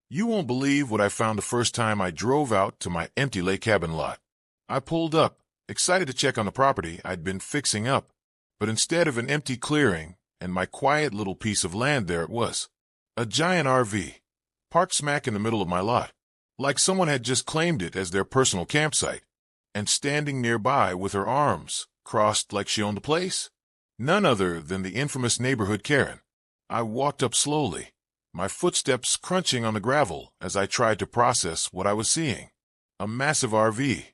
You won't believe what I found the first time I drove out to my empty lake cabin lot. I pulled up, excited to check on the property I'd been fixing up, but instead of an empty clearing and my quiet little piece of land, there it was. A giant RV, parked smack in the middle of my lot, like someone had just claimed it as their personal campsite, and standing nearby with her arms crossed like she owned the place. None other than the infamous neighborhood Karen. I walked up slowly, my footsteps crunching on the gravel as I tried to process what I was seeing. A massive RV,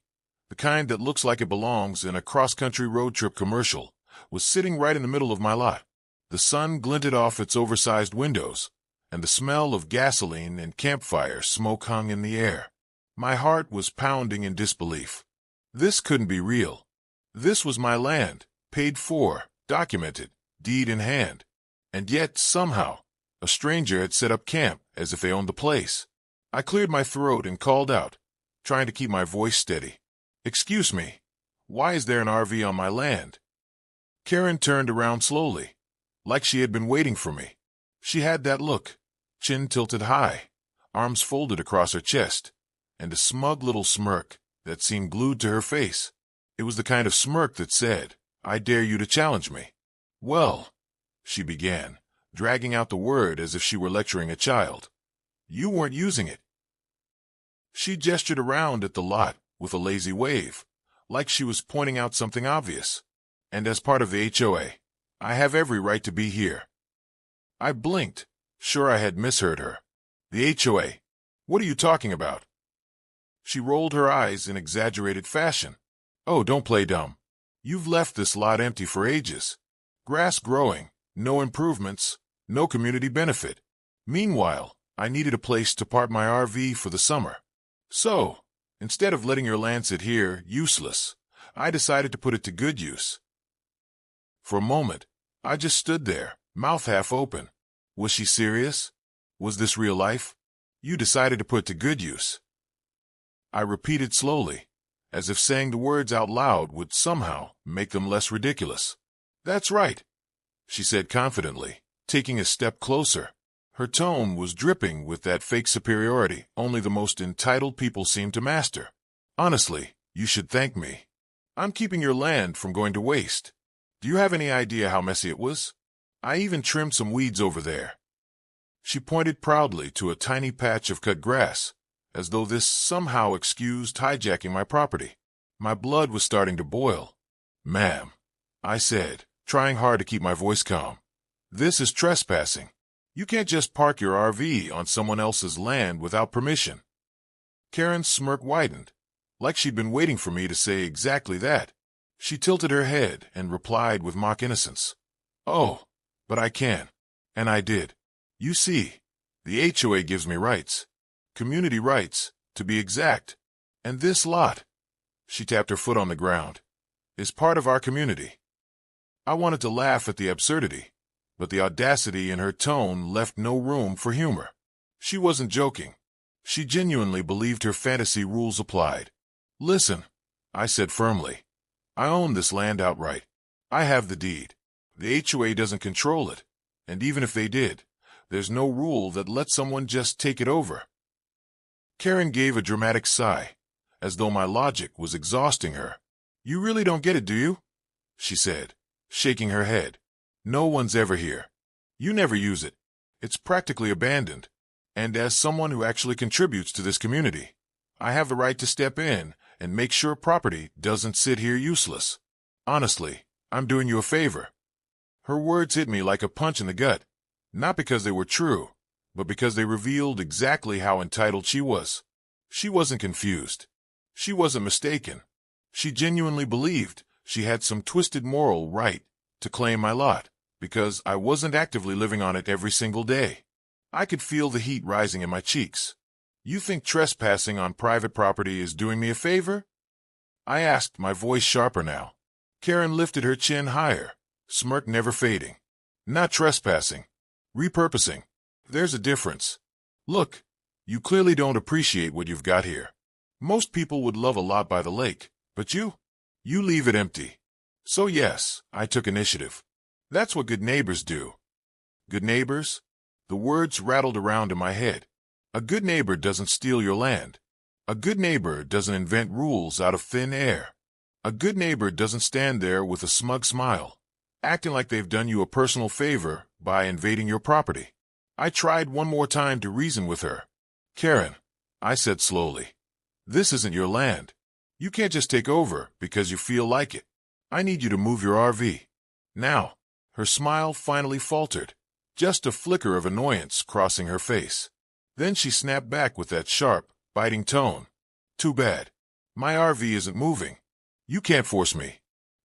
the kind that looks like it belongs in a cross-country road trip commercial, was sitting right in the middle of my lot. The sun glinted off its oversized windows, and the smell of gasoline and campfire smoke hung in the air. My heart was pounding in disbelief. This couldn't be real. This was my land, paid for, documented, deed in hand. And yet, somehow, a stranger had set up camp as if they owned the place. I cleared my throat and called out, trying to keep my voice steady. "Excuse me, why is there an RV on my land?" Karen turned around slowly, like she had been waiting for me. She had that look, chin tilted high, arms folded across her chest, and a smug little smirk that seemed glued to her face. It was the kind of smirk that said, "I dare you to challenge me." "Well," she began, dragging out the word as if she were lecturing a child. "You weren't using it." She gestured around at the lot with a lazy wave, like she was pointing out something obvious. "And as part of the HOA, I have every right to be here." I blinked, sure I had misheard her. "The HOA? What are you talking about?" She rolled her eyes in exaggerated fashion. "Oh, don't play dumb. You've left this lot empty for ages. Grass growing, no improvements, no community benefit. Meanwhile, I needed a place to park my RV for the summer. So, instead of letting your land sit here, useless, I decided to put it to good use." For a moment, I just stood there, mouth half open. Was she serious? Was this real life? "You decided to put it to good use." I repeated slowly, as if saying the words out loud would somehow make them less ridiculous. "That's right," she said confidently, taking a step closer. Her tone was dripping with that fake superiority only the most entitled people seem to master. "Honestly, you should thank me. I'm keeping your land from going to waste. Do you have any idea how messy it was? I even trimmed some weeds over there." She pointed proudly to a tiny patch of cut grass, as though this somehow excused hijacking my property. My blood was starting to boil. "Ma'am," I said, trying hard to keep my voice calm, "this is trespassing. You can't just park your RV on someone else's land without permission." Karen's smirk widened, like she'd been waiting for me to say exactly that. She tilted her head and replied with mock innocence, "Oh, but I can." And I did. "You see, the HOA gives me rights. Community rights, to be exact. And this lot," she tapped her foot on the ground, "is part of our community." I wanted to laugh at the absurdity, but the audacity in her tone left no room for humor. She wasn't joking. She genuinely believed her fantasy rules applied. "Listen," I said firmly, "I own this land outright. I have the deed. The HOA doesn't control it, and even if they did, there's no rule that lets someone just take it over." Karen gave a dramatic sigh, as though my logic was exhausting her. "You really don't get it, do you?" she said, shaking her head. "No one's ever here. You never use it. It's practically abandoned. And as someone who actually contributes to this community, I have the right to step in and make sure property doesn't sit here useless. Honestly, I'm doing you a favor." Her words hit me like a punch in the gut, not because they were true, but because they revealed exactly how entitled she was. She wasn't confused. She wasn't mistaken. She genuinely believed she had some twisted moral right to claim my lot, because I wasn't actively living on it every single day. I could feel the heat rising in my cheeks. "You think trespassing on private property is doing me a favor?" I asked, my voice sharper now. Karen lifted her chin higher, smirk never fading. "Not trespassing. Repurposing. There's a difference. Look, you clearly don't appreciate what you've got here. Most people would love a lot by the lake, but you leave it empty. So yes, I took initiative. That's what good neighbors do." Good neighbors? The words rattled around in my head. A good neighbor doesn't steal your land. A good neighbor doesn't invent rules out of thin air. A good neighbor doesn't stand there with a smug smile, acting like they've done you a personal favor by invading your property. I tried one more time to reason with her. Karen, I said slowly, this isn't your land. You can't just take over because you feel like it. I need you to move your RV. Now. Her smile finally faltered, just a flicker of annoyance crossing her face. Then she snapped back with that sharp, biting tone. Too bad. My RV isn't moving. You can't force me.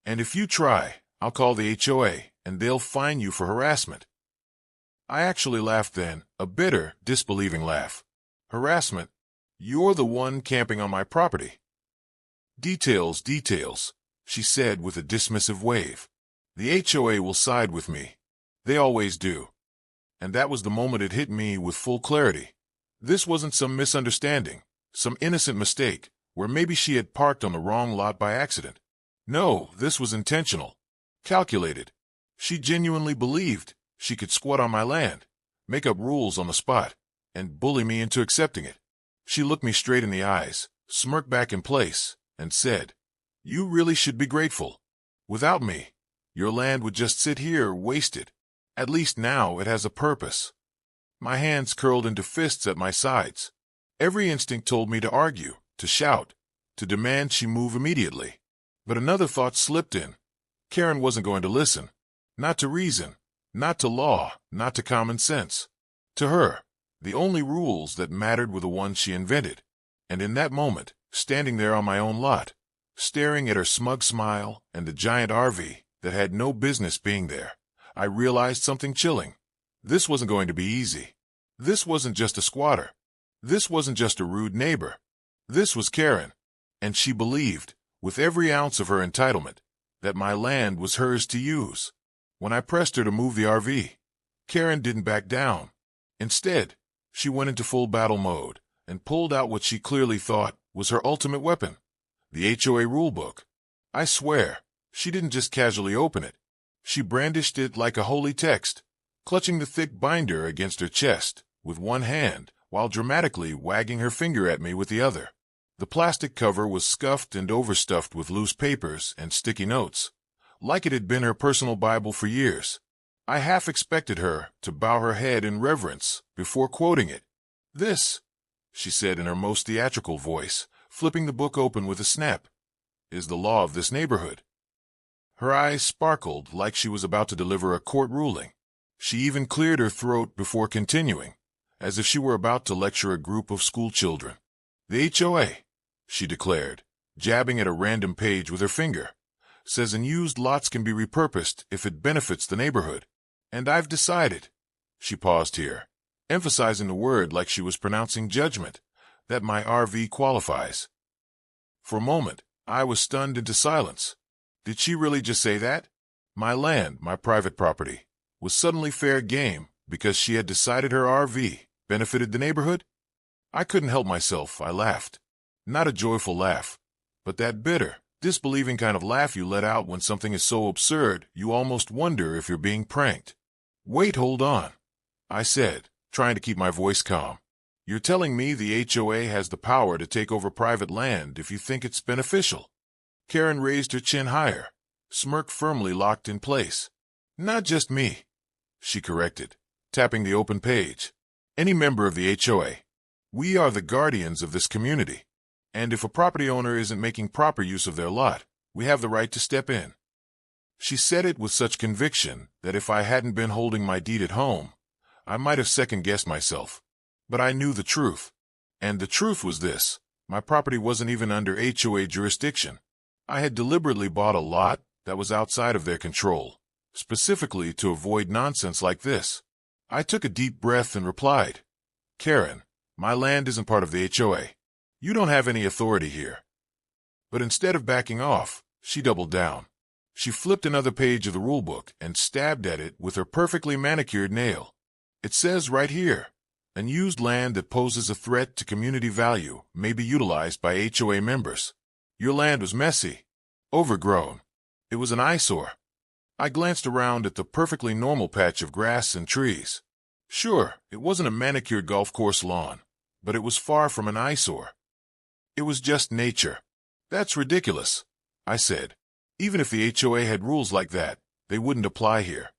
And if you try, I'll call the HOA, and they'll fine you for harassment. I actually laughed then, a bitter, disbelieving laugh. Harassment? You're the one camping on my property. Details, she said with a dismissive wave. The HOA will side with me. They always do. And that was the moment it hit me with full clarity. This wasn't some misunderstanding, some innocent mistake, where maybe she had parked on the wrong lot by accident. No, this was intentional. Calculated. She genuinely believed she could squat on my land, make up rules on the spot, and bully me into accepting it. She looked me straight in the eyes, smirked back in place, and said, You really should be grateful. Without me, your land would just sit here wasted. At least now it has a purpose. My hands curled into fists at my sides. Every instinct told me to argue, to shout, to demand she move immediately. But another thought slipped in. Karen wasn't going to listen. Not to reason, not to law, not to common sense. To her, the only rules that mattered were the ones she invented. And in that moment, standing there on my own lot, staring at her smug smile and the giant RV that had no business being there, I realized something chilling. This wasn't going to be easy. This wasn't just a squatter. This wasn't just a rude neighbor. This was Karen, and she believed, with every ounce of her entitlement, that my land was hers to use. When I pressed her to move the RV, Karen didn't back down. Instead, she went into full battle mode and pulled out what she clearly thought was her ultimate weapon, the HOA rulebook. I swear, she didn't just casually open it. She brandished it like a holy text, clutching the thick binder against her chest with one hand while dramatically wagging her finger at me with the other. The plastic cover was scuffed and overstuffed with loose papers and sticky notes, like it had been her personal Bible for years. I half expected her to bow her head in reverence before quoting it. This, she said in her most theatrical voice, flipping the book open with a snap, is the law of this neighborhood. Her eyes sparkled like she was about to deliver a court ruling. She even cleared her throat before continuing, as if she were about to lecture a group of school children. The HOA, she declared, jabbing at a random page with her finger, says unused lots can be repurposed if it benefits the neighborhood. And I've decided, she paused here, emphasizing the word like she was pronouncing judgment, that my RV qualifies. For a moment, I was stunned into silence. Did she really just say that? My land, my private property, was suddenly fair game because she had decided her RV benefited the neighborhood? I couldn't help myself, I laughed. Not a joyful laugh, but that bitter, disbelieving kind of laugh you let out when something is so absurd you almost wonder if you're being pranked. Wait, hold on, I said, trying to keep my voice calm. You're telling me the HOA has the power to take over private land if you think it's beneficial? Karen raised her chin higher, smirk firmly locked in place. Not just me, she corrected, tapping the open page. Any member of the HOA. We are the guardians of this community. And if a property owner isn't making proper use of their lot, we have the right to step in. She said it with such conviction that if I hadn't been holding my deed at home, I might have second-guessed myself. But I knew the truth. And the truth was this: my property wasn't even under HOA jurisdiction. I had deliberately bought a lot that was outside of their control, specifically to avoid nonsense like this. I took a deep breath and replied, Karen, my land isn't part of the HOA. You don't have any authority here. But instead of backing off, she doubled down. She flipped another page of the rulebook and stabbed at it with her perfectly manicured nail. It says right here, unused land that poses a threat to community value may be utilized by HOA members. Your land was messy, overgrown. It was an eyesore. I glanced around at the perfectly normal patch of grass and trees. Sure, it wasn't a manicured golf course lawn, but it was far from an eyesore. It was just nature. That's ridiculous, I said. Even if the HOA had rules like that, they wouldn't apply here.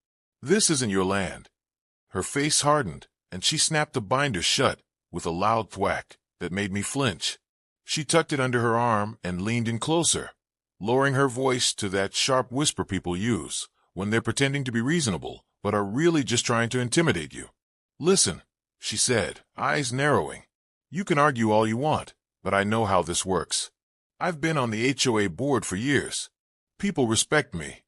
This isn't your land. Her face hardened, and she snapped the binder shut with a loud thwack that made me flinch. She tucked it under her arm and leaned in closer, lowering her voice to that sharp whisper people use when they're pretending to be reasonable but are really just trying to intimidate you. Listen, she said, eyes narrowing. You can argue all you want, but I know how this works. I've been on the HOA board for years. People respect me.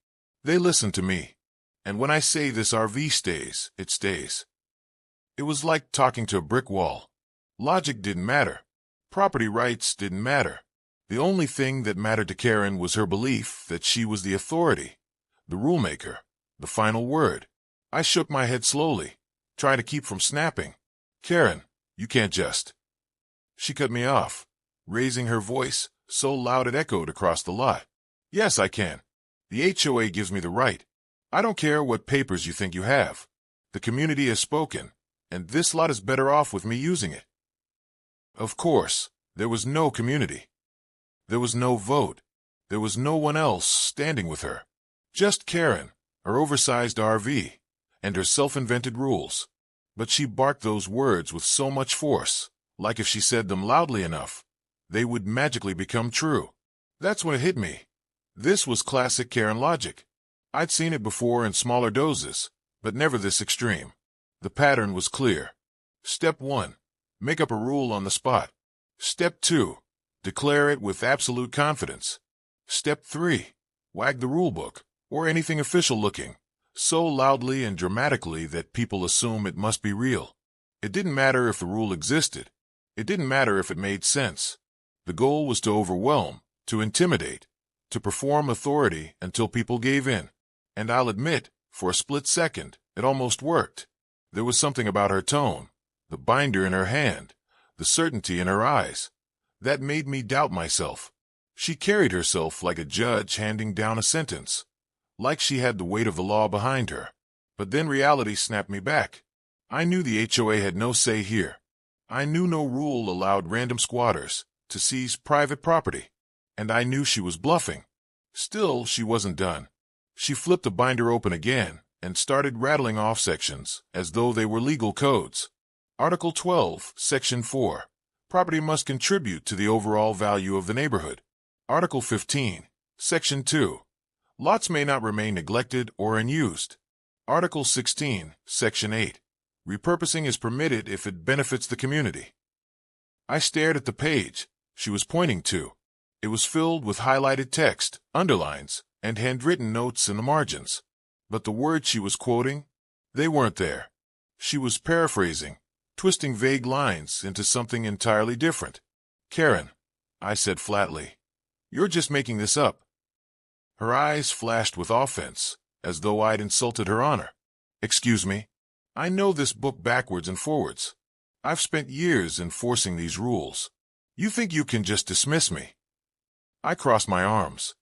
They listen to me. And when I say this RV stays, it stays. It was like talking to a brick wall. Logic didn't matter. Property rights didn't matter. The only thing that mattered to Karen was her belief that she was the authority, the rulemaker, the final word. I shook my head slowly, trying to keep from snapping. Karen, you can't just. She cut me off, raising her voice so loud it echoed across the lot. Yes, I can. The HOA gives me the right. I don't care what papers you think you have. The community has spoken, and this lot is better off with me using it. Of course, there was no community. There was no vote. There was no one else standing with her. Just Karen, her oversized RV, and her self-invented rules. But she barked those words with so much force, like if she said them loudly enough, they would magically become true. That's when it hit me. This was classic Karen logic. I'd seen it before in smaller doses, but never this extreme. The pattern was clear. Step 1. Make up a rule on the spot. Step 2. Declare it with absolute confidence. Step 3. Wag the rulebook, or anything official-looking, so loudly and dramatically that people assume it must be real. It didn't matter if the rule existed. It didn't matter if it made sense. The goal was to overwhelm, to intimidate, to perform authority until people gave in. And I'll admit, for a split second, it almost worked. There was something about her tone, the binder in her hand, the certainty in her eyes, that made me doubt myself. She carried herself like a judge handing down a sentence, like she had the weight of the law behind her. But then reality snapped me back. I knew the HOA had no say here. I knew no rule allowed random squatters to seize private property. And I knew she was bluffing. Still, she wasn't done. She flipped the binder open again and started rattling off sections as though they were legal codes. Article 12, Section 4. Property must contribute to the overall value of the neighborhood. Article 15, Section 2. Lots may not remain neglected or unused. Article 16, Section 8. Repurposing is permitted if it benefits the community. I stared at the page she was pointing to. It was filled with highlighted text, underlines, and handwritten notes in the margins. But the words she was quoting, they weren't there. She was paraphrasing, twisting vague lines into something entirely different. Karen, I said flatly, you're just making this up. Her eyes flashed with offense, as though I'd insulted her honor. Excuse me, I know this book backwards and forwards. I've spent years enforcing these rules. You think you can just dismiss me? I crossed my arms.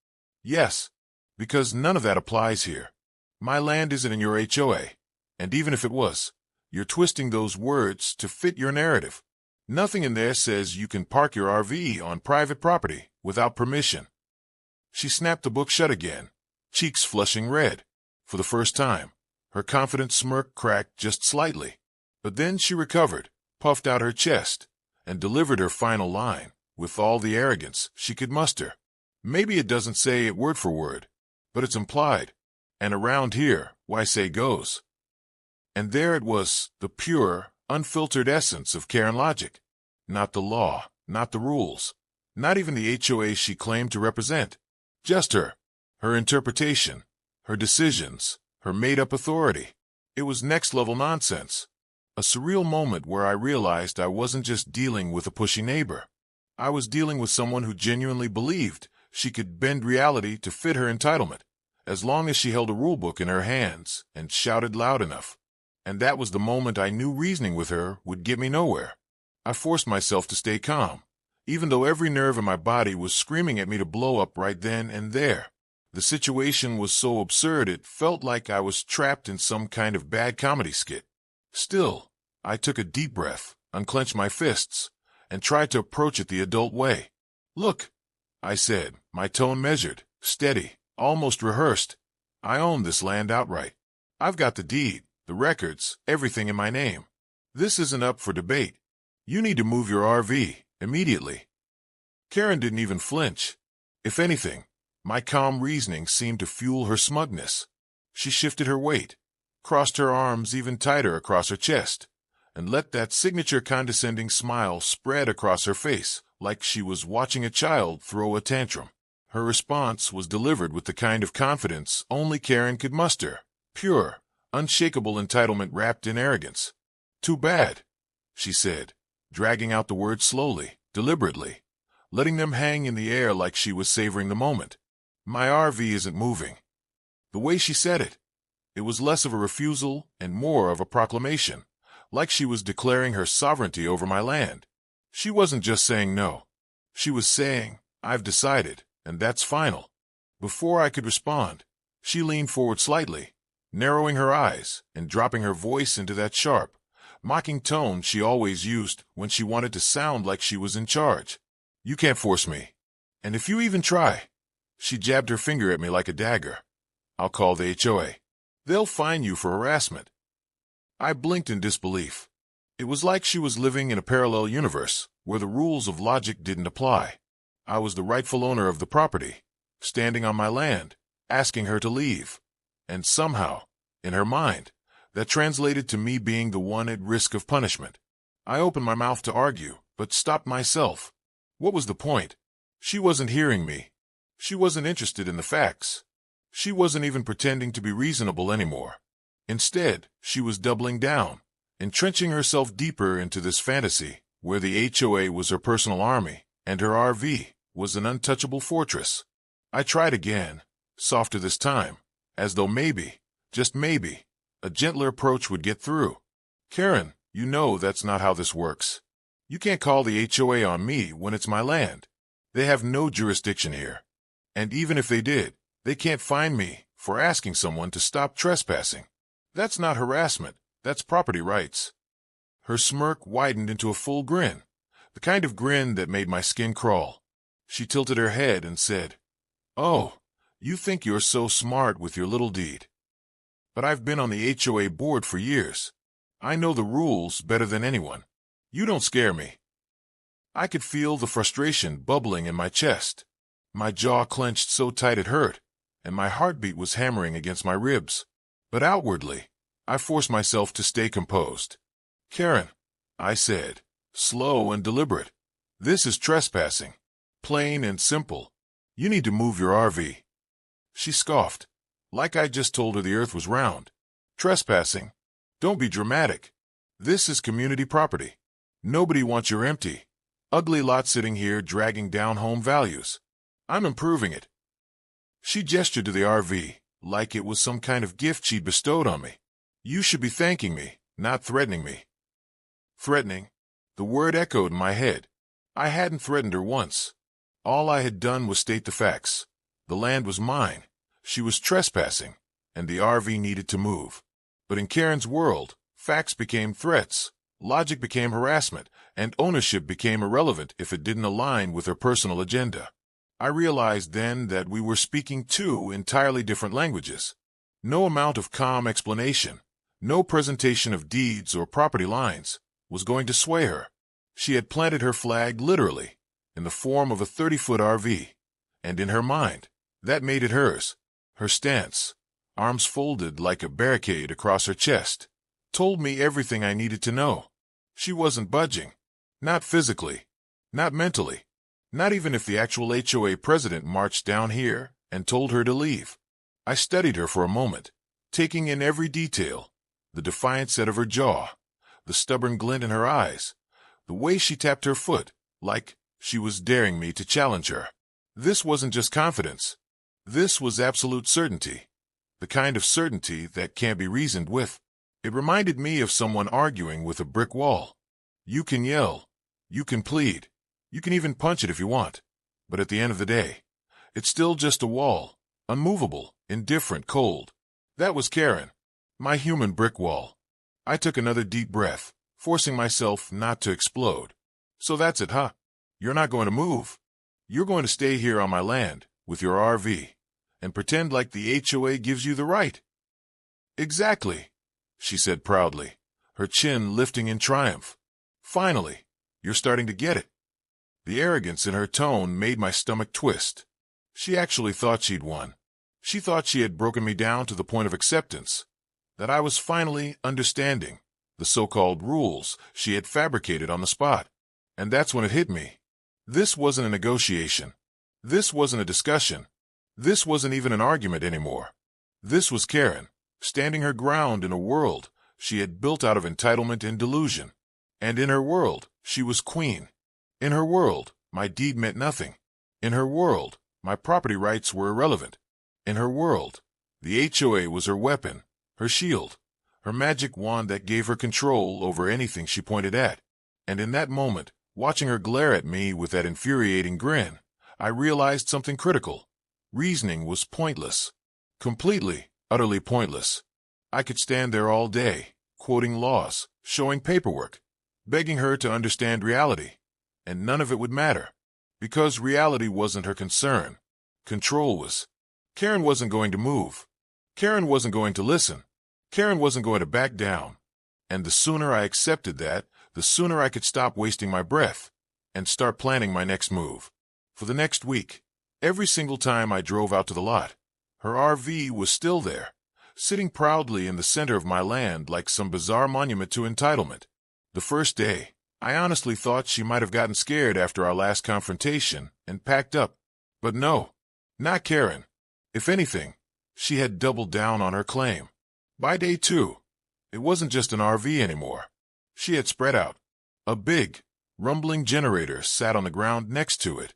Yes, because none of that applies here. My land isn't in your HOA, and even if it was, you're twisting those words to fit your narrative. Nothing in there says you can park your RV on private property without permission. She snapped the book shut again, cheeks flushing red. For the first time, her confident smirk cracked just slightly. But then she recovered, puffed out her chest, and delivered her final line with all the arrogance she could muster. Maybe it doesn't say it word for word, but it's implied. And around here, why say goes. And there it was, the pure, unfiltered essence of Karen logic. Not the law, not the rules, not even the HOA she claimed to represent. Just her interpretation, her decisions, her made-up authority. It was next-level nonsense. A surreal moment where I realized I wasn't just dealing with a pushy neighbor. I was dealing with someone who genuinely believed she could bend reality to fit her entitlement, as long as she held a rulebook in her hands and shouted loud enough. And that was the moment I knew reasoning with her would get me nowhere. I forced myself to stay calm, even though every nerve in my body was screaming at me to blow up right then and there. The situation was so absurd it felt like I was trapped in some kind of bad comedy skit. Still, I took a deep breath, unclenched my fists, and tried to approach it the adult way. "Look," I said, my tone measured, steady, almost rehearsed. "I own this land outright. I've got the deed, the records, everything in my name. This isn't up for debate. You need to move your RV, immediately." Karen didn't even flinch. If anything, my calm reasoning seemed to fuel her smugness. She shifted her weight, crossed her arms even tighter across her chest, and let that signature condescending smile spread across her face like she was watching a child throw a tantrum. Her response was delivered with the kind of confidence only Karen could muster, pure, unshakable entitlement wrapped in arrogance. "Too bad," she said, dragging out the words slowly, deliberately, letting them hang in the air like she was savoring the moment. "My RV isn't moving." The way she said it, it was less of a refusal and more of a proclamation, like she was declaring her sovereignty over my land. She wasn't just saying no. She was saying, "I've decided, and that's final." Before I could respond, she leaned forward slightly, narrowing her eyes and dropping her voice into that sharp, mocking tone she always used when she wanted to sound like she was in charge. "You can't force me. And if you even try," she jabbed her finger at me like a dagger, "I'll call the HOA. They'll fine you for harassment." I blinked in disbelief. It was like she was living in a parallel universe where the rules of logic didn't apply. I was the rightful owner of the property, standing on my land, asking her to leave. And somehow, in her mind, that translated to me being the one at risk of punishment. I opened my mouth to argue, but stopped myself. What was the point? She wasn't hearing me. She wasn't interested in the facts. She wasn't even pretending to be reasonable anymore. Instead, she was doubling down, entrenching herself deeper into this fantasy, where the HOA was her personal army, and her RV was an untouchable fortress. I tried again, softer this time, as though maybe, just maybe, a gentler approach would get through. "Karen, you know that's not how this works. You can't call the HOA on me when it's my land. They have no jurisdiction here. And even if they did, they can't fine me for asking someone to stop trespassing. That's not harassment, that's property rights." Her smirk widened into a full grin, the kind of grin that made my skin crawl. She tilted her head and said, "Oh, you think you're so smart with your little deed. But I've been on the HOA board for years. I know the rules better than anyone. You don't scare me." I could feel the frustration bubbling in my chest. My jaw clenched so tight it hurt, and my heartbeat was hammering against my ribs. But outwardly, I forced myself to stay composed. "Karen," I said, slow and deliberate, "this is trespassing. Plain and simple. You need to move your RV." She scoffed, like I just told her the earth was round. "Trespassing? Don't be dramatic. This is community property. Nobody wants your empty, ugly lot sitting here dragging down home values. I'm improving it." She gestured to the RV, like it was some kind of gift she'd bestowed on me. "You should be thanking me, not threatening me." Threatening? The word echoed in my head. I hadn't threatened her once. All I had done was state the facts. The land was mine. She was trespassing, and the RV needed to move. But in Karen's world, facts became threats, logic became harassment, and ownership became irrelevant if it didn't align with her personal agenda. I realized then that we were speaking two entirely different languages. No amount of calm explanation, no presentation of deeds or property lines, was going to sway her. She had planted her flag literally, in the form of a 30-foot RV, and in her mind, that made it hers. Her stance, arms folded like a barricade across her chest, told me everything I needed to know. She wasn't budging. Not physically. Not mentally. Not even if the actual HOA president marched down here and told her to leave. I studied her for a moment, taking in every detail, the defiant set of her jaw, the stubborn glint in her eyes, the way she tapped her foot, like she was daring me to challenge her. This wasn't just confidence. This was absolute certainty, the kind of certainty that can't be reasoned with. It reminded me of someone arguing with a brick wall. You can yell, you can plead, you can even punch it if you want, but at the end of the day, it's still just a wall, unmovable, indifferent, cold. That was Karen, my human brick wall. I took another deep breath, forcing myself not to explode. So that's it, huh? You're not going to move. You're going to stay here on my land with your RV and pretend like the HOA gives you the right. Exactly, she said proudly, her chin lifting in triumph. Finally, you're starting to get it. The arrogance in her tone made my stomach twist. She actually thought she'd won. She thought she had broken me down to the point of acceptance, that I was finally understanding the so-called rules she had fabricated on the spot. And that's when it hit me. This wasn't a negotiation. This wasn't a discussion. This wasn't even an argument anymore. This was Karen, standing her ground in a world she had built out of entitlement and delusion. And in her world, she was queen. In her world, my deed meant nothing. In her world, my property rights were irrelevant. In her world, the HOA was her weapon, her shield, her magic wand that gave her control over anything she pointed at. And in that moment, watching her glare at me with that infuriating grin, I realized something critical. Reasoning was pointless. Completely, utterly pointless. I could stand there all day, quoting laws, showing paperwork, begging her to understand reality, and none of it would matter. Because reality wasn't her concern. Control was. Karen wasn't going to move. Karen wasn't going to listen. Karen wasn't going to back down. And the sooner I accepted that, the sooner I could stop wasting my breath and start planning my next move. For the next week, every single time I drove out to the lot, her RV was still there, sitting proudly in the center of my land like some bizarre monument to entitlement. The first day, I honestly thought she might have gotten scared after our last confrontation and packed up. But no, not Karen. If anything, she had doubled down on her claim. By day 2, it wasn't just an RV anymore. She had spread out. A big, rumbling generator sat on the ground next to it,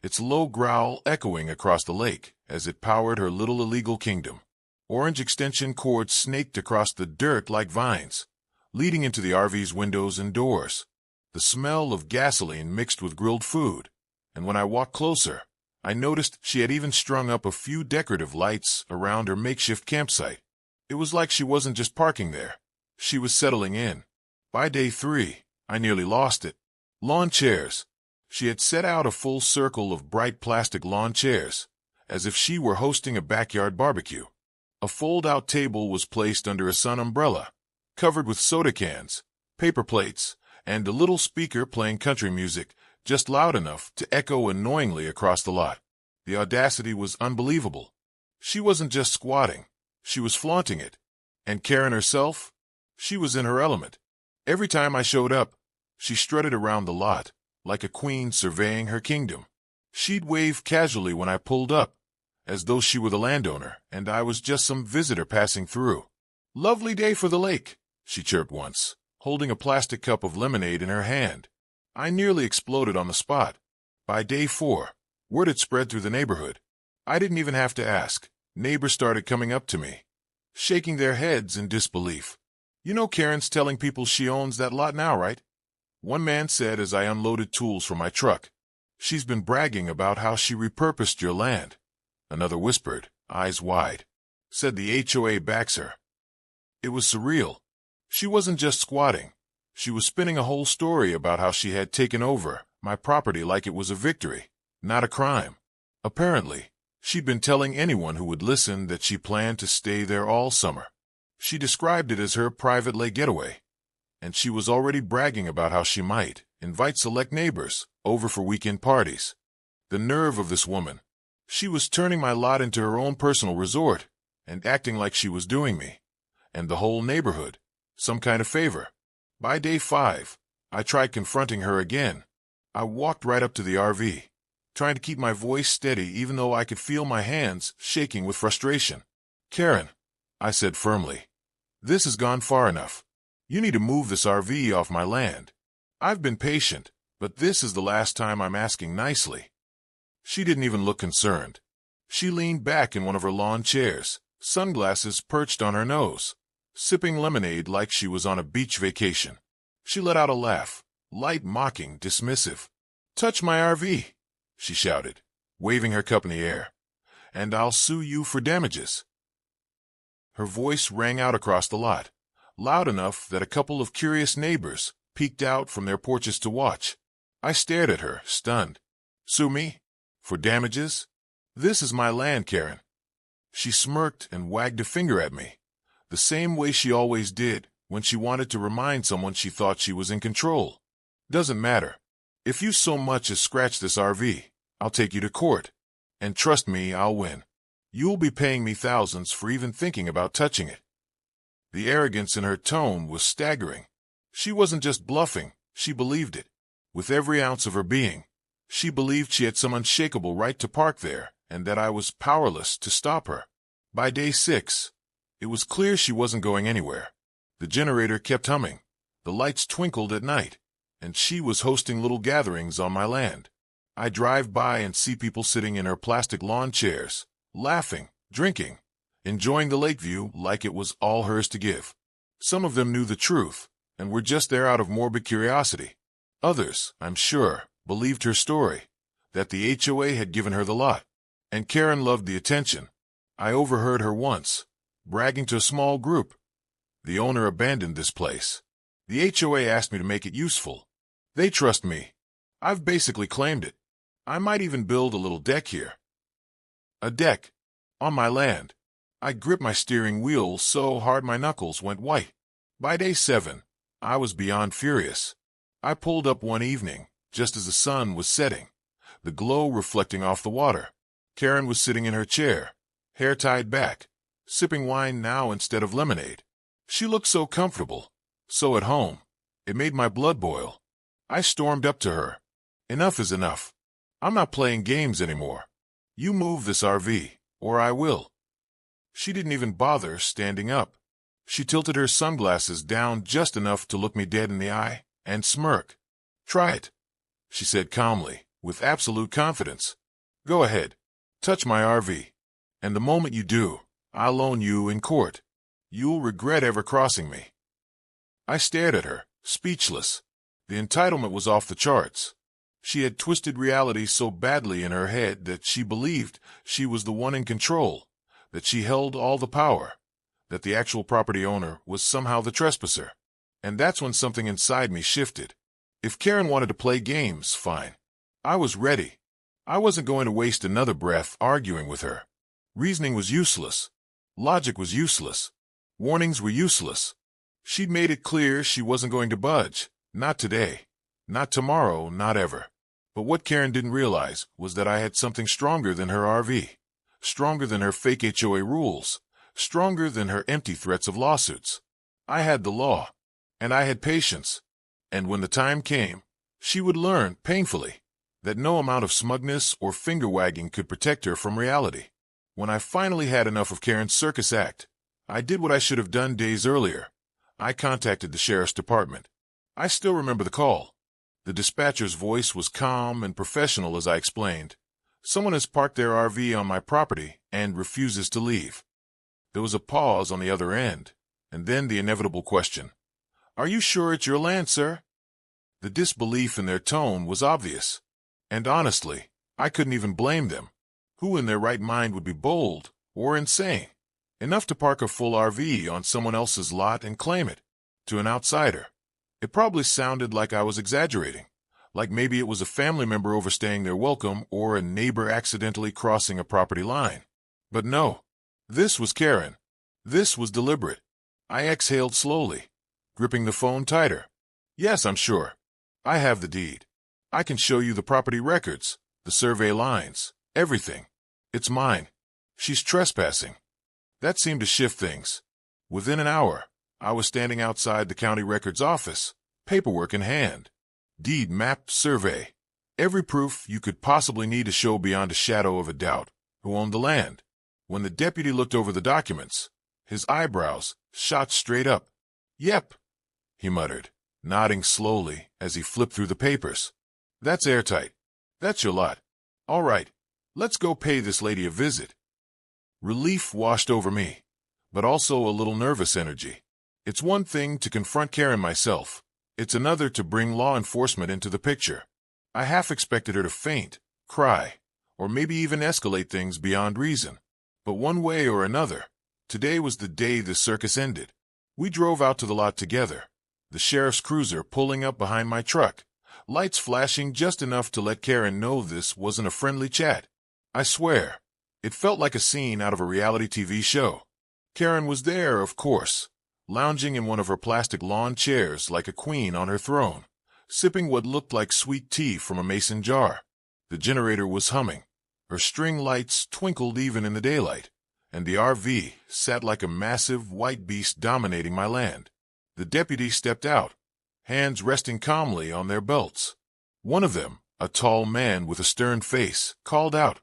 its low growl echoing across the lake as it powered her little illegal kingdom. Orange extension cords snaked across the dirt like vines, leading into the RV's windows and doors. The smell of gasoline mixed with grilled food, and when I walked closer, I noticed she had even strung up a few decorative lights around her makeshift campsite. It was like she wasn't just parking there. She was settling in. By day 3, I nearly lost it. Lawn chairs. She had set out a full circle of bright plastic lawn chairs, as if she were hosting a backyard barbecue. A fold-out table was placed under a sun umbrella, covered with soda cans, paper plates, and a little speaker playing country music just loud enough to echo annoyingly across the lot. The audacity was unbelievable. She wasn't just squatting. She was flaunting it. And Karen herself? She was in her element. Every time I showed up, she strutted around the lot, like a queen surveying her kingdom. She'd wave casually when I pulled up, as though she were the landowner and I was just some visitor passing through. "Lovely day for the lake," she chirped once, holding a plastic cup of lemonade in her hand. I nearly exploded on the spot. By day 4, word had spread through the neighborhood. I didn't even have to ask. Neighbors started coming up to me, shaking their heads in disbelief. "You know Karen's telling people she owns that lot now, right?" One man said as I unloaded tools from my truck. "She's been bragging about how she repurposed your land." Another whispered, eyes wide. "Said the HOA backs her." It was surreal. She wasn't just squatting. She was spinning a whole story about how she had taken over my property like it was a victory, not a crime. Apparently, she'd been telling anyone who would listen that she planned to stay there all summer. She described it as her private lake getaway, and she was already bragging about how she might invite select neighbors over for weekend parties. The nerve of this woman. She was turning my lot into her own personal resort and acting like she was doing me, and the whole neighborhood, some kind of favor. By day 5, I tried confronting her again. I walked right up to the RV, trying to keep my voice steady even though I could feel my hands shaking with frustration. "Karen," I said firmly, "this has gone far enough. You need to move this RV off my land. I've been patient, but this is the last time I'm asking nicely." She didn't even look concerned. She leaned back in one of her lawn chairs, sunglasses perched on her nose, sipping lemonade like she was on a beach vacation. She let out a laugh, light, mocking, dismissive. "Touch my RV," she shouted, waving her cup in the air, "and I'll sue you for damages." Her voice rang out across the lot, loud enough that a couple of curious neighbors peeked out from their porches to watch. I stared at her, stunned. Sue me? For damages? This is my land, Karen. She smirked and wagged a finger at me, the same way she always did when she wanted to remind someone she thought she was in control. Doesn't matter. If you so much as scratch this RV, I'll take you to court. And trust me, I'll win. You'll be paying me thousands for even thinking about touching it. The arrogance in her tone was staggering. She wasn't just bluffing, she believed it. With every ounce of her being, she believed she had some unshakable right to park there, and that I was powerless to stop her. By day 6, it was clear she wasn't going anywhere. The generator kept humming, the lights twinkled at night, and she was hosting little gatherings on my land. I drive by and see people sitting in her plastic lawn chairs, laughing, drinking, enjoying the lake view like it was all hers to give. Some of them knew the truth, and were just there out of morbid curiosity. Others, I'm sure, believed her story, that the HOA had given her the lot. And Karen loved the attention. I overheard her once, bragging to a small group. The owner abandoned this place. The HOA asked me to make it useful. They trust me. I've basically claimed it. I might even build a little deck here. A deck. On my land. I gripped my steering wheel so hard my knuckles went white. By day 7, I was beyond furious. I pulled up one evening, just as the sun was setting, the glow reflecting off the water. Karen was sitting in her chair, hair tied back, sipping wine now instead of lemonade. She looked so comfortable, so at home. It made my blood boil. I stormed up to her. Enough is enough. I'm not playing games anymore. You move this RV, or I will. She didn't even bother standing up. She tilted her sunglasses down just enough to look me dead in the eye and smirk. Try it, she said calmly, with absolute confidence. Go ahead. Touch my RV. And the moment you do, I'll own you in court. You'll regret ever crossing me. I stared at her, speechless. The entitlement was off the charts. She had twisted reality so badly in her head that she believed she was the one in control, that she held all the power, that the actual property owner was somehow the trespasser. And that's when something inside me shifted. If Karen wanted to play games, fine. I was ready. I wasn't going to waste another breath arguing with her. Reasoning was useless. Logic was useless. Warnings were useless. She'd made it clear she wasn't going to budge. Not today. Not tomorrow, not ever. But what Karen didn't realize was that I had something stronger than her RV. Stronger than her fake HOA rules. Stronger than her empty threats of lawsuits. I had the law. And I had patience. And when the time came, she would learn, painfully, that no amount of smugness or finger-wagging could protect her from reality. When I finally had enough of Karen's circus act, I did what I should have done days earlier. I contacted the sheriff's department. I still remember the call. The dispatcher's voice was calm and professional as I explained. Someone has parked their RV on my property and refuses to leave. There was a pause on the other end, and then the inevitable question. Are you sure it's your land, sir? The disbelief in their tone was obvious. And honestly, I couldn't even blame them. Who in their right mind would be bold or insane enough to park a full RV on someone else's lot and claim it? To an outsider, it probably sounded like I was exaggerating, like maybe it was a family member overstaying their welcome or a neighbor accidentally crossing a property line. But no, this was Karen. This was deliberate. I exhaled slowly, gripping the phone tighter. Yes, I'm sure. I have the deed. I can show you the property records, the survey lines, everything. It's mine. She's trespassing. That seemed to shift things. Within an hour, I was standing outside the county records office, paperwork in hand. Deed, map, survey. Every proof you could possibly need to show beyond a shadow of a doubt who owned the land. When the deputy looked over the documents, his eyebrows shot straight up. Yep, he muttered, nodding slowly as he flipped through the papers. That's airtight. That's your lot. All right, let's go pay this lady a visit. Relief washed over me, but also a little nervous energy. It's one thing to confront Karen myself. It's another to bring law enforcement into the picture. I half expected her to faint, cry, or maybe even escalate things beyond reason. But one way or another, today was the day the circus ended. We drove out to the lot together, the sheriff's cruiser pulling up behind my truck, lights flashing just enough to let Karen know this wasn't a friendly chat. I swear, it felt like a scene out of a reality TV show. Karen was there, of course, lounging in one of her plastic lawn chairs like a queen on her throne, sipping what looked like sweet tea from a mason jar. The generator was humming. Her string lights twinkled even in the daylight, and the RV sat like a massive white beast dominating my land. The deputies stepped out, hands resting calmly on their belts. One of them, a tall man with a stern face, called out,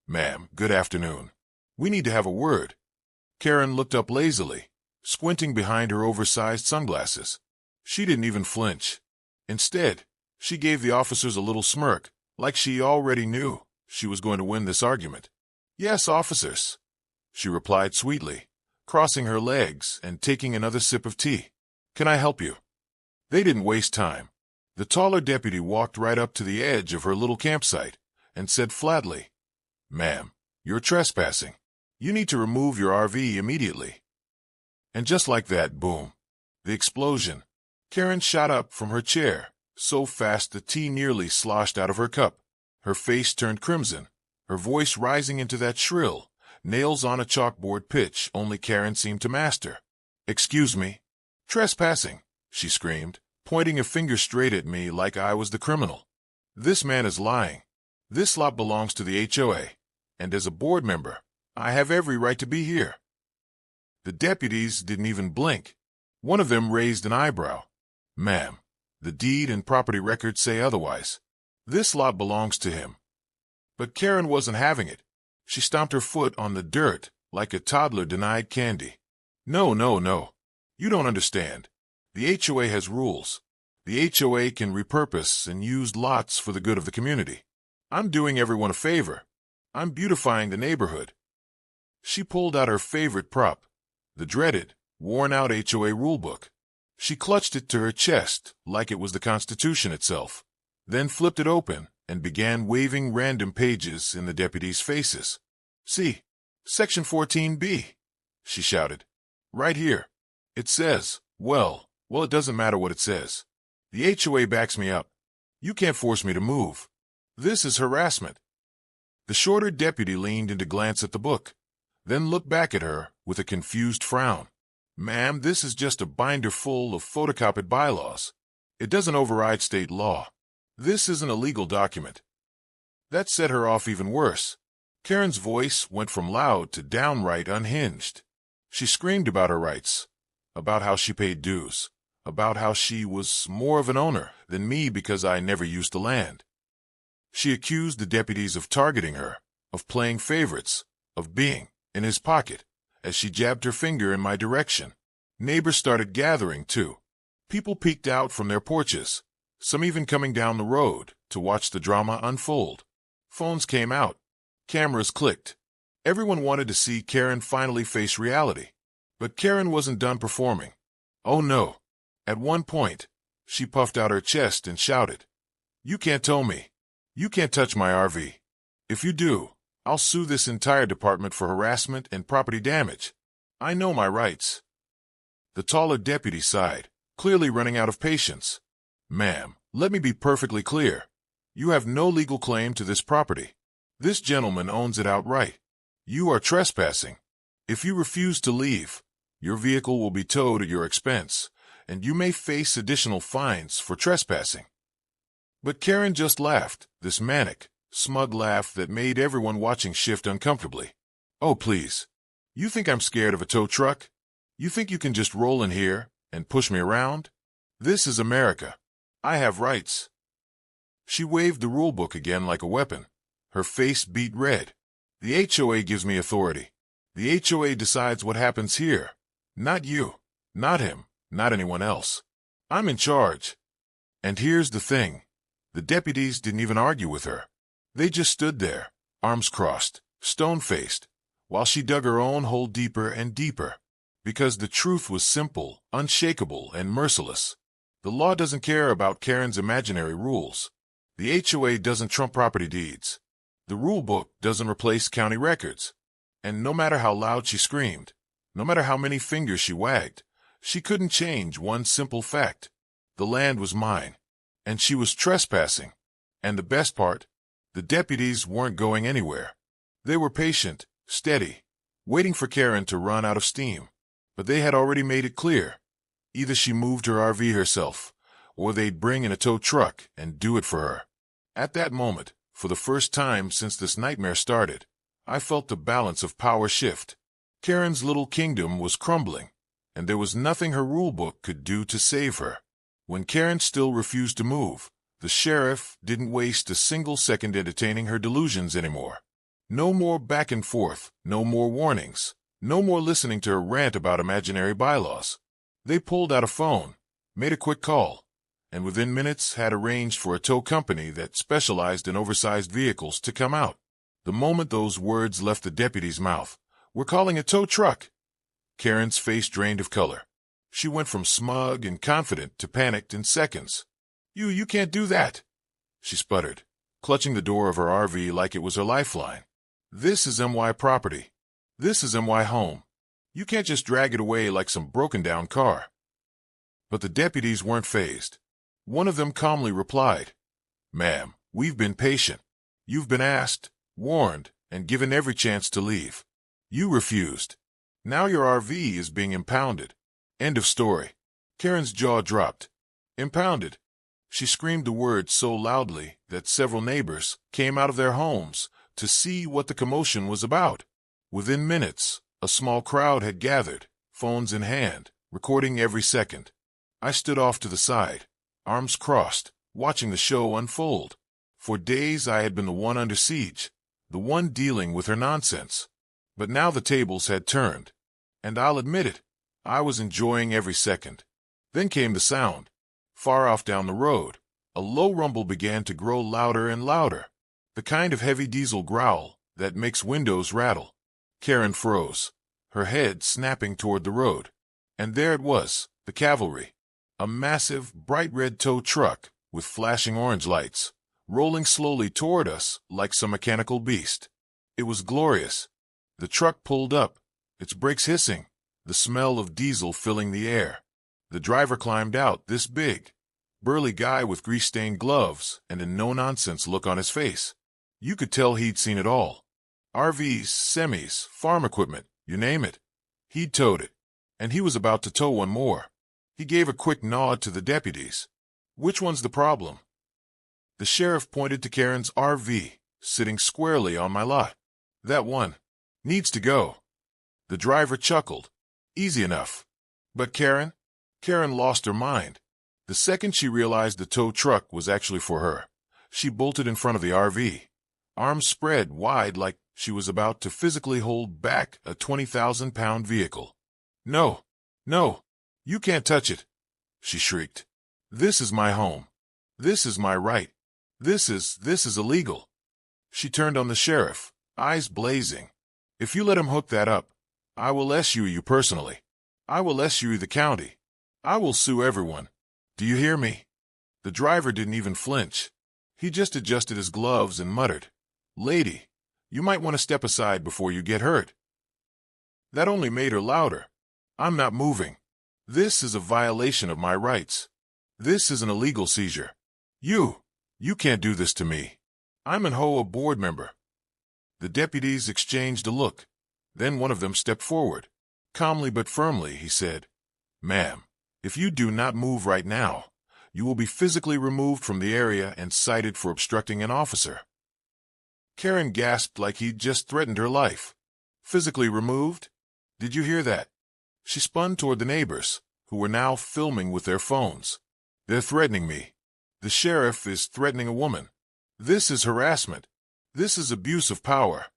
"Ma'am, good afternoon. We need to have a word." Karen looked up lazily, squinting behind her oversized sunglasses. She didn't even flinch. Instead, she gave the officers a little smirk, like she already knew she was going to win this argument. "Yes, officers," she replied sweetly, crossing her legs and taking another sip of tea. "Can I help you?" They didn't waste time. The taller deputy walked right up to the edge of her little campsite and said flatly, "Ma'am, you're trespassing. You need to remove your RV immediately." And just like that, boom, the explosion. Karen shot up from her chair, so fast the tea nearly sloshed out of her cup. Her face turned crimson, her voice rising into that shrill, nails-on-a-chalkboard pitch only Karen seemed to master. "Excuse me. Trespassing," she screamed, pointing a finger straight at me like I was the criminal. "This man is lying. This lot belongs to the HOA, and as a board member, I have every right to be here." The deputies didn't even blink. One of them raised an eyebrow. "Ma'am, the deed and property records say otherwise. This lot belongs to him." But Karen wasn't having it. She stomped her foot on the dirt like a toddler denied candy. "No, no, no. You don't understand. The HOA has rules. The HOA can repurpose and use lots for the good of the community. I'm doing everyone a favor. I'm beautifying the neighborhood." She pulled out her favorite prop, the dreaded, worn-out HOA rulebook. She clutched it to her chest like it was the Constitution itself, then flipped it open and began waving random pages in the deputies' faces. "See, Section 14B, she shouted. "Right here. It says, well, it doesn't matter what it says. The HOA backs me up. You can't force me to move. This is harassment." The shorter deputy leaned in to glance at the book, then looked back at her with a confused frown. "Ma'am, this is just a binder full of photocopied bylaws. It doesn't override state law. This isn't a legal document." That set her off even worse. Karen's voice went from loud to downright unhinged. She screamed about her rights, about how she paid dues, about how she was more of an owner than me because I never used the land. She accused the deputies of targeting her, of playing favorites, of being in his pocket, as she jabbed her finger in my direction. Neighbors started gathering, too. People peeked out from their porches, some even coming down the road to watch the drama unfold. Phones came out. Cameras clicked. Everyone wanted to see Karen finally face reality. But Karen wasn't done performing. Oh no. At one point, she puffed out her chest and shouted, "You can't tow me. You can't touch my RV. If you do, I'll sue this entire department for harassment and property damage. I know my rights." The taller deputy sighed, clearly running out of patience. "Ma'am, let me be perfectly clear. You have no legal claim to this property. This gentleman owns it outright. You are trespassing. If you refuse to leave, your vehicle will be towed at your expense, and you may face additional fines for trespassing." But Karen just laughed, this manic, smug laugh that made everyone watching shift uncomfortably. "Oh, please. You think I'm scared of a tow truck? You think you can just roll in here and push me around? This is America. I have rights." She waved the rulebook again like a weapon. Her face beat red. "The HOA gives me authority. The HOA decides what happens here. Not you, not him, not anyone else. I'm in charge." And here's the thing. The deputies didn't even argue with her. They just stood there, arms crossed, stone-faced, while she dug her own hole deeper and deeper. Because the truth was simple, unshakable, and merciless. The law doesn't care about Karen's imaginary rules. The HOA doesn't trump property deeds. The rule book doesn't replace county records. And no matter how loud she screamed, no matter how many fingers she wagged, She couldn't change one simple fact. The land was mine, and she was trespassing. And the best part, the deputies weren't going anywhere. They were patient, steady, waiting for Karen to run out of steam. But they had already made it clear. Either she moved her RV herself, or they'd bring in a tow truck and do it for her. At that moment, for the first time since this nightmare started, I felt the balance of power shift. Karen's little kingdom was crumbling, and there was nothing her rulebook could do to save her. When Karen still refused to move, the sheriff didn't waste a single second entertaining her delusions anymore. No more back and forth, no more warnings, no more listening to her rant about imaginary bylaws. They pulled out a phone, made a quick call, and within minutes had arranged for a tow company that specialized in oversized vehicles to come out. The moment those words left the deputy's mouth, "We're calling a tow truck," Karen's face drained of color. She went from smug and confident to panicked in seconds. You can't do that," she sputtered, clutching the door of her RV like it was her lifeline. "This is MY property. This is MY home. You can't just drag it away like some broken-down car." But the deputies weren't fazed. One of them calmly replied, "Ma'am, we've been patient. You've been asked, warned, and given every chance to leave. You refused. Now your RV is being impounded. End of story." Karen's jaw dropped. Impounded. She screamed the word so loudly that several neighbors came out of their homes to see what the commotion was about. Within minutes, a small crowd had gathered, phones in hand, recording every second. I stood off to the side, arms crossed, watching the show unfold. For days I had been the one under siege, the one dealing with her nonsense. But now the tables had turned, and I'll admit it, I was enjoying every second. Then came the sound. Far off down the road, a low rumble began to grow louder and louder, the kind of heavy diesel growl that makes windows rattle. Karen froze, her head snapping toward the road. And there it was, the cavalry. A massive, bright red tow truck with flashing orange lights, rolling slowly toward us like some mechanical beast. It was glorious. The truck pulled up, its brakes hissing, the smell of diesel filling the air. The driver climbed out, this big, burly guy with grease-stained gloves and a no-nonsense look on his face. You could tell he'd seen it all. RVs, semis, farm equipment, you name it. He'd towed it, and he was about to tow one more. He gave a quick nod to the deputies. "Which one's the problem?" The sheriff pointed to Karen's RV, sitting squarely on my lot. "That one. Needs to go." The driver chuckled. "Easy enough." But Karen? Karen lost her mind. The second she realized the tow truck was actually for her, she bolted in front of the RV, arms spread wide like she was about to physically hold back a 20,000-pound vehicle. "No, no, you can't touch it," she shrieked. "This is my home. This is my right. This is illegal." She turned on the sheriff, eyes blazing. "If you let him hook that up, I will SU you personally. I will SU the county. I will sue everyone. Do you hear me?" The driver didn't even flinch. He just adjusted his gloves and muttered, "Lady, you might want to step aside before you get hurt." That only made her louder. "I'm not moving. This is a violation of my rights. This is an illegal seizure. You can't do this to me. I'm an HOA board member." The deputies exchanged a look. Then one of them stepped forward. Calmly but firmly, he said, "Ma'am, if you do not move right now, you will be physically removed from the area and cited for obstructing an officer." Karen gasped like he'd just threatened her life. "Physically removed? Did you hear that?" She spun toward the neighbors, who were now filming with their phones. "They're threatening me. The sheriff is threatening a woman. This is harassment. This is abuse of power."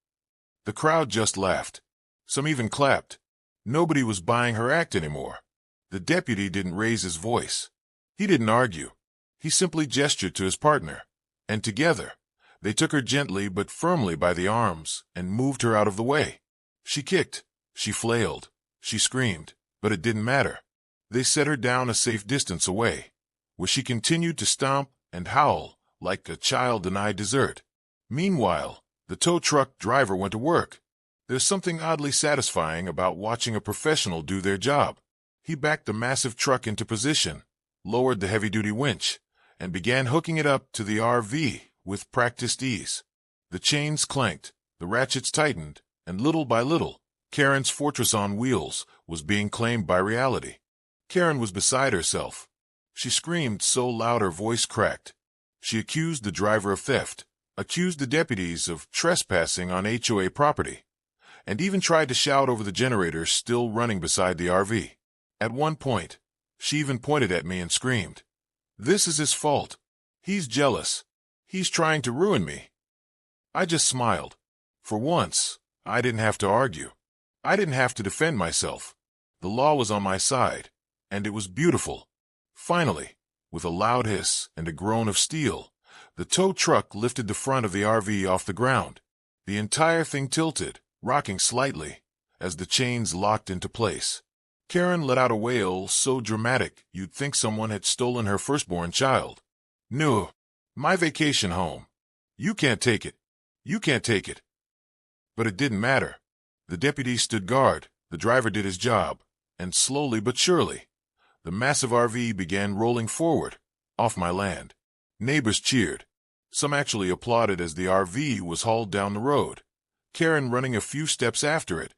The crowd just laughed. Some even clapped. Nobody was buying her act anymore. The deputy didn't raise his voice. He didn't argue. He simply gestured to his partner, and together, they took her gently but firmly by the arms and moved her out of the way. She kicked, she flailed, she screamed, but it didn't matter. They set her down a safe distance away, where she continued to stomp and howl like a child denied dessert. Meanwhile, the tow truck driver went to work. There's something oddly satisfying about watching a professional do their job. He backed the massive truck into position, lowered the heavy-duty winch, and began hooking it up to the RV with practiced ease. The chains clanked, the ratchets tightened, and little by little, Karen's fortress on wheels was being claimed by reality. Karen was beside herself. She screamed so loud her voice cracked. She accused the driver of theft, accused the deputies of trespassing on HOA property, and even tried to shout over the generator still running beside the RV. At one point, she even pointed at me and screamed, "This is his fault. He's jealous. He's trying to ruin me." I just smiled. For once, I didn't have to argue. I didn't have to defend myself. The law was on my side, and it was beautiful. Finally, with a loud hiss and a groan of steel, the tow truck lifted the front of the RV off the ground. The entire thing tilted, rocking slightly, as the chains locked into place. Karen let out a wail so dramatic you'd think someone had stolen her firstborn child. "No, my vacation home. You can't take it. You can't take it." But it didn't matter. The deputies stood guard, the driver did his job, and slowly but surely, the massive RV began rolling forward, off my land. Neighbors cheered. Some actually applauded as the RV was hauled down the road, Karen running a few steps after it,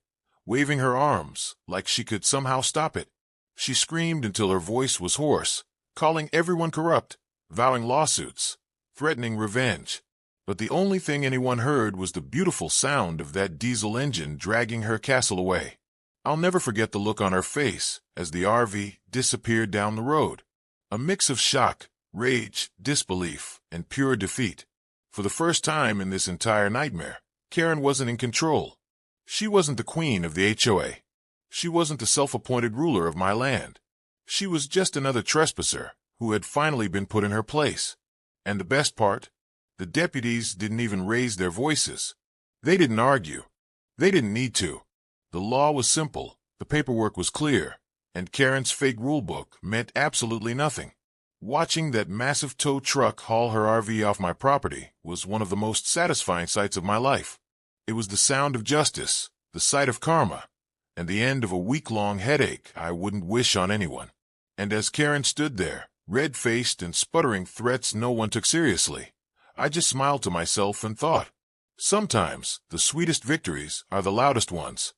waving her arms like she could somehow stop it. She screamed until her voice was hoarse, calling everyone corrupt, vowing lawsuits, threatening revenge. But the only thing anyone heard was the beautiful sound of that diesel engine dragging her castle away. I'll never forget the look on her face as the RV disappeared down the road. A mix of shock, rage, disbelief, and pure defeat. For the first time in this entire nightmare, Karen wasn't in control. She wasn't the queen of the HOA. She wasn't the self-appointed ruler of my land. She was just another trespasser who had finally been put in her place. And the best part? The deputies didn't even raise their voices. They didn't argue. They didn't need to. The law was simple, the paperwork was clear, and Karen's fake rulebook meant absolutely nothing. Watching that massive tow truck haul her RV off my property was one of the most satisfying sights of my life. It was the sound of justice, the sight of karma, and the end of a week-long headache I wouldn't wish on anyone. And as Karen stood there, red-faced and sputtering threats no one took seriously, I just smiled to myself and thought, sometimes the sweetest victories are the loudest ones.